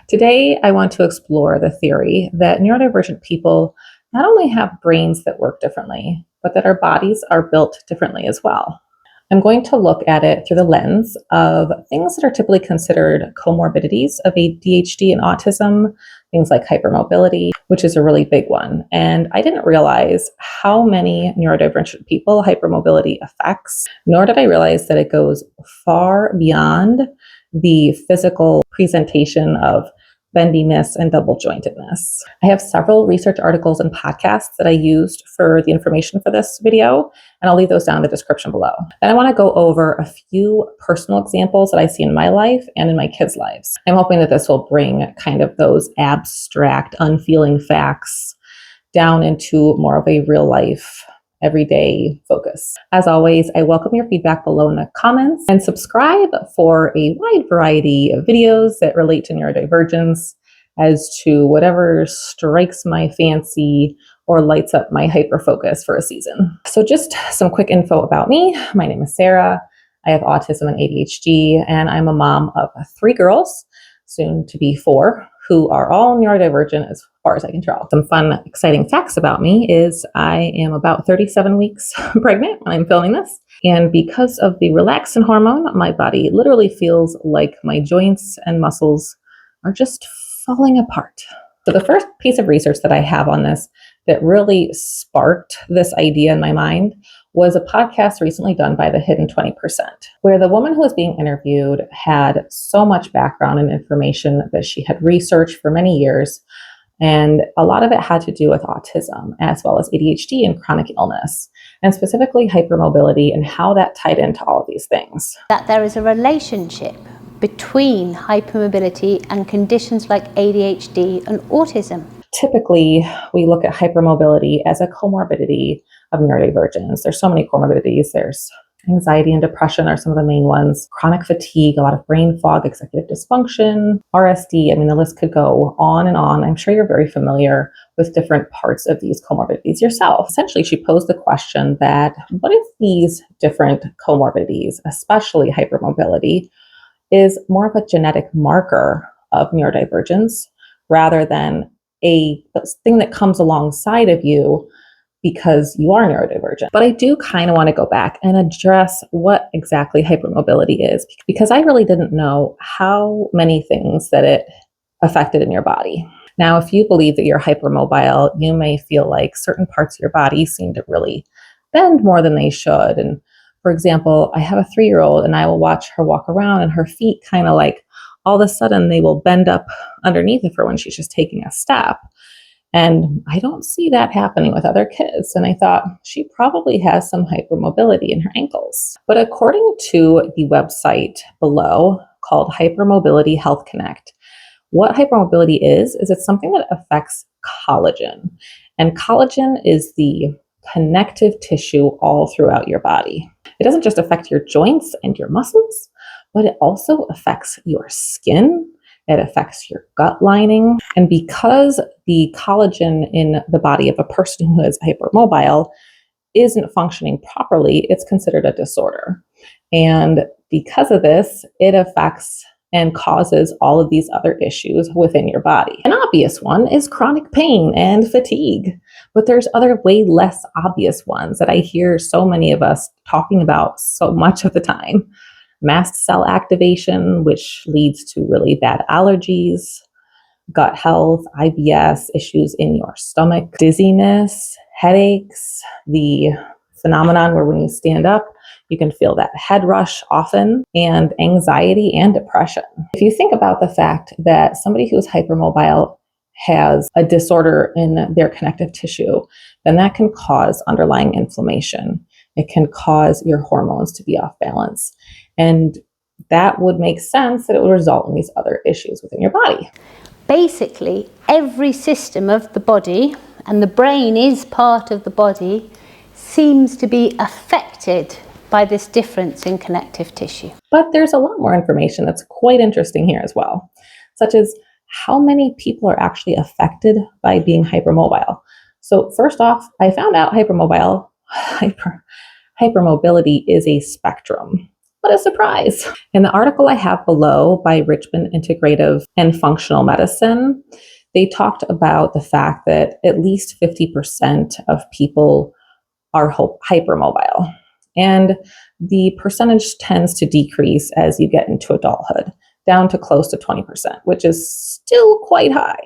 Today, I want to explore the theory that neurodivergent people not only have brains that work differently, but that our bodies are built differently as well. I'm going to look at it through the lens of things that are typically considered comorbidities of ADHD and autism, things like hypermobility, which is a really big one. And I didn't realize how many neurodivergent people hypermobility affects, nor did I realize that it goes far beyond the physical presentation of bendiness and double jointedness. I have several research articles and podcasts that I used for the information for this video, and I'll leave those down in the description below. Then I want to go over a few personal examples that I see in my life and in my kids' lives. I'm hoping that this will bring kind of those abstract, unfeeling facts down into more of a real life, everyday focus. As always, I welcome your feedback below in the comments and subscribe for a wide variety of videos that relate to neurodivergence as to whatever strikes my fancy or lights up my hyper focus for a season. So just some quick info about me. My name is Sarah. I have autism and ADHD, and I'm a mom of 3 girls, soon to be 4, who are all neurodivergent as far as I can tell. Some fun, exciting facts about me is I am about 37 weeks pregnant when I'm filming this. And because of the relaxin hormone, my body literally feels like my joints and muscles are just falling apart. So the first piece of research that I have on this that really sparked this idea in my mind was a podcast recently done by the Hidden 20%, where the woman who was being interviewed had so much background and information that she had researched for many years. And a lot of it had to do with autism, as well as ADHD and chronic illness, and specifically hypermobility and how that tied into all of these things. That there is a relationship between hypermobility and conditions like ADHD and autism. Typically, we look at hypermobility as a comorbidity of neurodivergence. There's so many comorbidities. There's anxiety and depression are some of the main ones. Chronic fatigue, a lot of brain fog, executive dysfunction, RSD. I mean, the list could go on and on. I'm sure you're very familiar with different parts of these comorbidities yourself. Essentially, she posed the question that what if these different comorbidities, especially hypermobility, is more of a genetic marker of neurodivergence rather than a thing that comes alongside of you because you are neurodivergent. But I do kind of want to go back and address what exactly hypermobility is, because I really didn't know how many things that it affected in your body. Now, if you believe that you're hypermobile, you may feel like certain parts of your body seem to really bend more than they should. And for example, I have a 3-year-old and I will watch her walk around and her feet kind of like all of a sudden they will bend up underneath of her when she's just taking a step. And I don't see that happening with other kids. And I thought she probably has some hypermobility in her ankles. But according to the website below called Hypermobility Health Connect, what hypermobility is it's something that affects collagen. And collagen is the connective tissue all throughout your body. It doesn't just affect your joints and your muscles, but it also affects your skin. It affects your gut lining. And because the collagen in the body of a person who is hypermobile isn't functioning properly, it's considered a disorder. And because of this, it affects and causes all of these other issues within your body. An obvious one is chronic pain and fatigue, but there's other way less obvious ones that I hear so many of us talking about so much of the time. Mast cell activation, which leads to really bad allergies, gut health, IBS, issues in your stomach, dizziness, headaches, the phenomenon where when you stand up, you can feel that head rush often, and anxiety and depression. If you think about the fact that somebody who is hypermobile has a disorder in their connective tissue, then that can cause underlying inflammation. It can cause your hormones to be off balance. And that would make sense that it would result in these other issues within your body. Basically, every system of the body, and the brain is part of the body, seems to be affected by this difference in connective tissue. But there's a lot more information that's quite interesting here as well, such as how many people are actually affected by being hypermobile. So first off, I found out hypermobility is a spectrum. What a surprise. In the article I have below by Richmond Integrative and Functional Medicine, they talked about the fact that at least 50% of people are hypermobile. And the percentage tends to decrease as you get into adulthood, down to close to 20%, which is still quite high.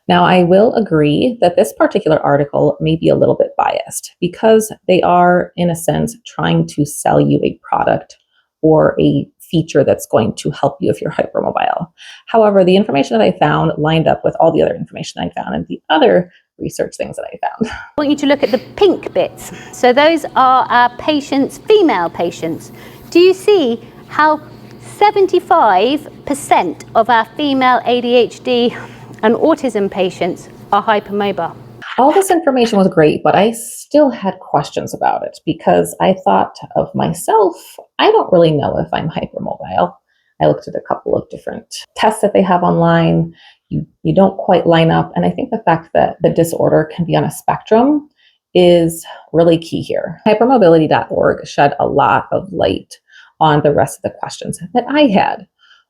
Now, I will agree that this particular article may be a little bit biased because they are, in a sense, trying to sell you a product or a feature that's going to help you if you're hypermobile. However, the information that I found lined up with all the other information I found and the other research things that I found. I want you to look at the pink bits. So those are our patients, female patients. Do you see how 75% of our female ADHD and autism patients are hypermobile? All this information was great, but I still had questions about it because I thought of myself, I don't really know if I'm hypermobile. I looked at a couple of different tests that they have online. You don't quite line up. And I think the fact that the disorder can be on a spectrum is really key here. Hypermobility.org shed a lot of light on the rest of the questions that I had,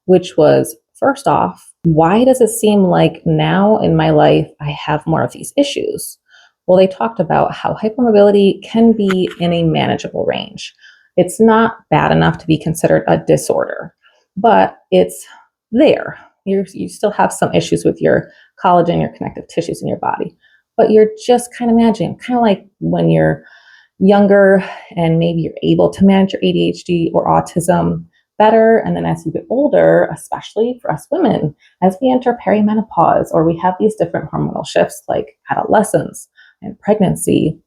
which was, first off, why does it seem like now in my life I have more of these issues? Well, they talked about how hypermobility can be in a manageable range. It's not bad enough to be considered a disorder, but it's there. You still have some issues with your collagen, your connective tissues in your body, but you're just kind of managing, kind of like when you're younger and maybe you're able to manage your ADHD or autism better. And then as you get older, especially for us women, as we enter perimenopause or we have these different hormonal shifts like adolescence and pregnancy,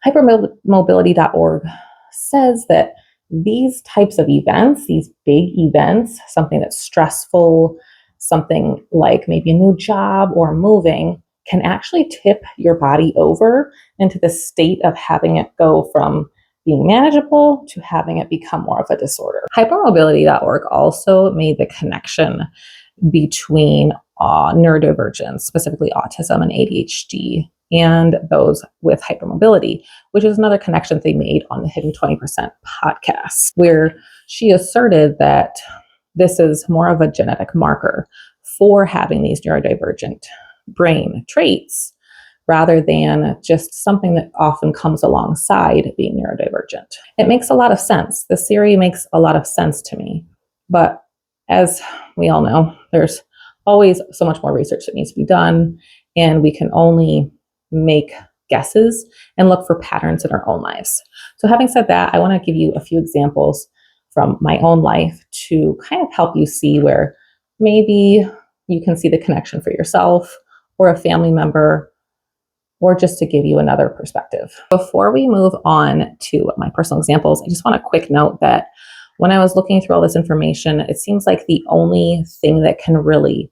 hypermobility.org says that these types of events, these big events, something that's stressful, something like maybe a new job or moving, can actually tip your body over into the state of having it go from being manageable to having it become more of a disorder. Hypermobility.org also made the connection between neurodivergence, specifically autism and ADHD, and those with hypermobility, which is another connection they made on the Hidden 20% podcast, where she asserted that this is more of a genetic marker for having these neurodivergent brain traits rather than just something that often comes alongside being neurodivergent. It makes a lot of sense. The theory makes a lot of sense to me. But as we all know, there's always so much more research that needs to be done, and we can only make guesses and look for patterns in our own lives. So having said that, I want to give you a few examples from my own life to kind of help you see where maybe you can see the connection for yourself or a family member, or just to give you another perspective. Before we move on to my personal examples, I just want a quick note that when I was looking through all this information, it seems like the only thing that can really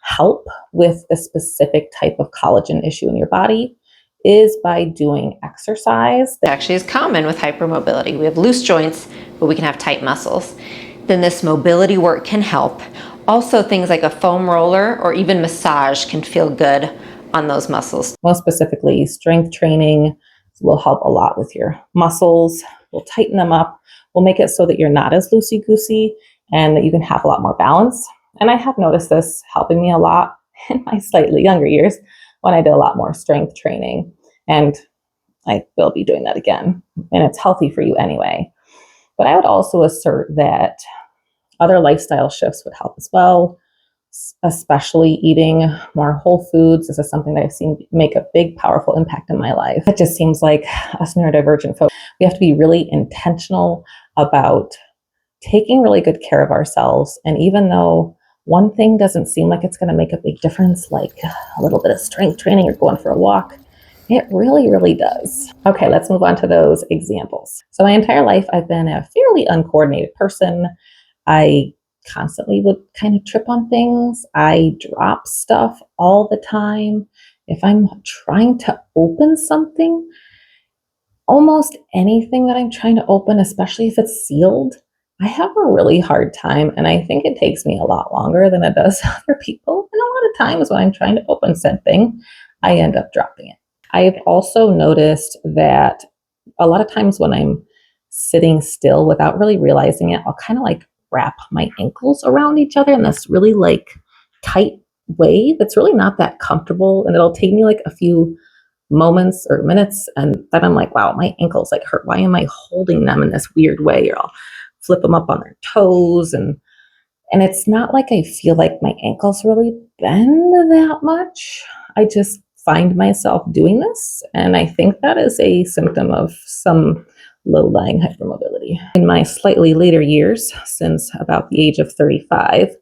help with the specific type of collagen issue in your body is by doing exercise. That actually is common with hypermobility. We have loose joints, but we can have tight muscles. Then this mobility work can help. Also, things like a foam roller or even massage can feel good on those muscles. Most specifically, strength training will help a lot with your muscles. We'll tighten them up. We'll make it so that you're not as loosey-goosey and that you can have a lot more balance. And I have noticed this helping me a lot in my slightly younger years when I did a lot more strength training. And I will be doing that again. And it's healthy for you anyway. But I would also assert that other lifestyle shifts would help as well, especially eating more whole foods. This is something that I've seen make a big, powerful impact in my life. It just seems like us neurodivergent folks, we have to be really intentional about taking really good care of ourselves. And even though one thing doesn't seem like it's going to make a big difference, like a little bit of strength training or going for a walk, it really, really does. Okay, let's move on to those examples. So my entire life, I've been a fairly uncoordinated person. I constantly would kind of trip on things. I drop stuff all the time. If I'm trying to open something, almost anything that I'm trying to open, especially if it's sealed, I have a really hard time. And I think it takes me a lot longer than it does other people. And a lot of times when I'm trying to open said thing, I end up dropping it. I've also noticed that a lot of times when I'm sitting still without really realizing it, I'll kind of like wrap my ankles around each other in this really like tight way that's really not that comfortable. And it'll take me like a few moments or minutes. And then I'm like, wow, my ankles like hurt. Why am I holding them in this weird way? Or I'll flip them up on their toes. And it's not like I feel like my ankles really bend that much. I just find myself doing this. And I think that is a symptom of some low-lying hypermobility. In my slightly later years, since about the age of 35,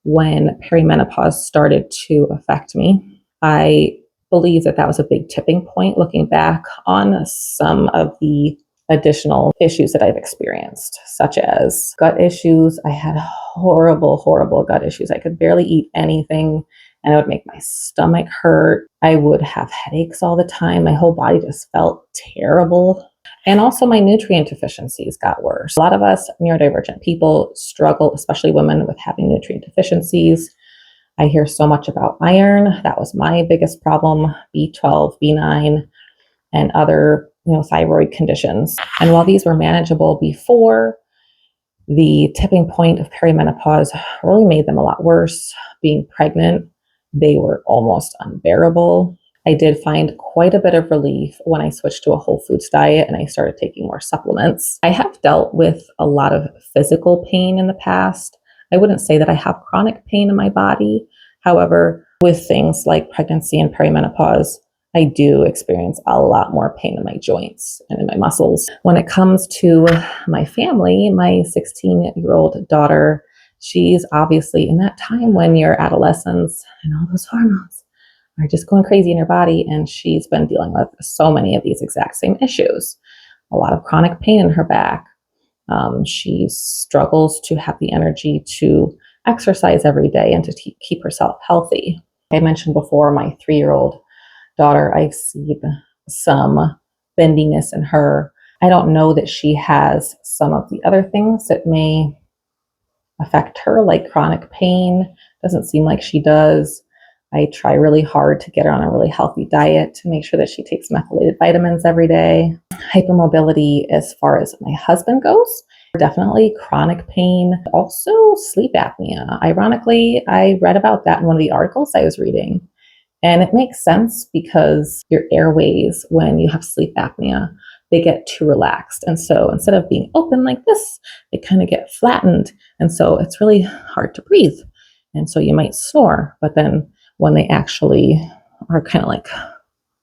when perimenopause started to affect me, I believe that that was a big tipping point looking back on some of the additional issues that I've experienced, such as gut issues. I had horrible, horrible gut issues. I could barely eat anything and it would make my stomach hurt. I would have headaches all the time. My whole body just felt terrible. And also my nutrient deficiencies got worse. A lot of us neurodivergent people struggle, especially women, with having nutrient deficiencies. I hear so much about iron. That was my biggest problem, B12, B9, and other thyroid conditions. And while these were manageable before, the tipping point of perimenopause really made them a lot worse. Being pregnant, they were almost unbearable. I did find quite a bit of relief when I switched to a whole foods diet and I started taking more supplements. I have dealt with a lot of physical pain in the past. I wouldn't say that I have chronic pain in my body. However, with things like pregnancy and perimenopause, I do experience a lot more pain in my joints and in my muscles. When it comes to my family, my 16-year-old daughter, she's obviously in that time when you're adolescents and all those hormones are just going crazy in her body. And she's been dealing with so many of these exact same issues. A lot of chronic pain in her back. She struggles to have the energy to exercise every day and to keep herself healthy. I mentioned before, my 3-year-old daughter, I see some bendiness in her. I don't know that she has some of the other things that may affect her, like chronic pain. Doesn't seem like she does. I try really hard to get her on a really healthy diet to make sure that she takes methylated vitamins every day. Hypermobility, as far as my husband goes, definitely chronic pain, also sleep apnea. Ironically, I read about that in one of the articles I was reading. And it makes sense because your airways, when you have sleep apnea, they get too relaxed. And so instead of being open like this, they kind of get flattened. And so it's really hard to breathe. And so you might snore, but then when they actually are kind of like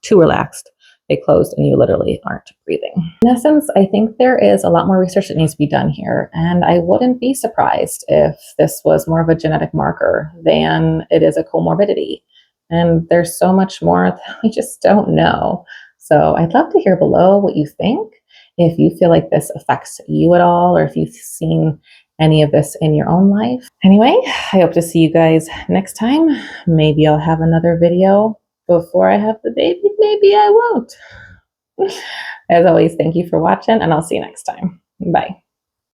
too relaxed, they closed and you literally aren't breathing. In essence, I think there is a lot more research that needs to be done here. And I wouldn't be surprised if this was more of a genetic marker than it is a comorbidity. And there's so much more that we just don't know. So I'd love to hear below what you think. If you feel like this affects you at all, or if you've seen any of this in your own life. Anyway, I hope to see you guys next time. Maybe I'll have another video before I have the baby. Maybe I won't. As always, thank you for watching, and I'll see you next time. Bye.